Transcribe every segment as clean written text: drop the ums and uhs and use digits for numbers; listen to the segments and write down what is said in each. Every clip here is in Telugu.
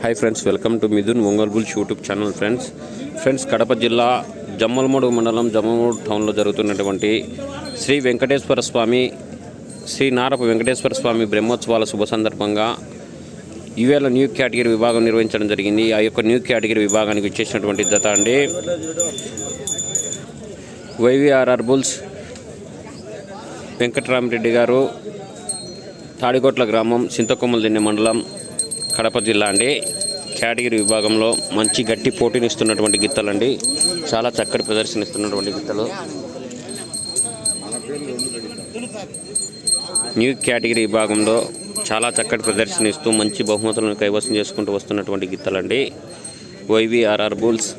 Hi friends, welcome to Mithun Ongole bulls YouTube channel. Friends Kadapa జిల్లా జమ్మలమడుగు మండలం జమ్మలమడుగు టౌన్లో జరుగుతున్నటువంటి శ్రీ వెంకటేశ్వర స్వామి శ్రీ నారప వెంకటేశ్వర స్వామి బ్రహ్మోత్సవాల శుభ సందర్భంగా ఈవేళ న్యూ కేటగిరీ విభాగం నిర్వహించడం జరిగింది. ఆ యొక్క న్యూ కేటగిరీ విభాగానికి వచ్చేసినటువంటి జత అండి వైవీఆర్ఆర్ బుల్స్ వెంకటరామరెడ్డి గారు, తాడిగొట్ల గ్రామం, చింతకొమ్మలదిన్నె మండలం, కడప జిల్లా అండి. కేటగిరీ విభాగంలో మంచి గట్టి పోటీనిస్తున్నటువంటి గిత్తలండి. చాలా చక్కటి ప్రదర్శనిస్తున్నటువంటి గిత్తలు. న్యూ కేటగిరీ విభాగంలో చాలా చక్కటి ప్రదర్శనిస్తూ మంచి బహుమతులను కైవసం చేసుకుంటూ వస్తున్నటువంటి గిత్తలండి. వైవీఆర్ఆర్ బుల్స్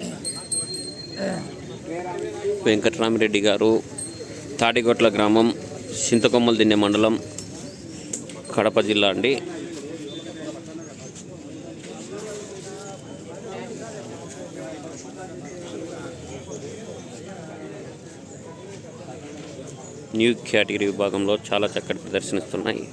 వెంకటరామరెడ్డి గారు, తాడిగొట్ల గ్రామం, చింతకొమ్మలదిన్నె మండలం, కడప జిల్లా అండి. న్యూ కేటగిరీ విభాగంలో చాలా చక్కటి ప్రదర్శనిస్తున్నాయి.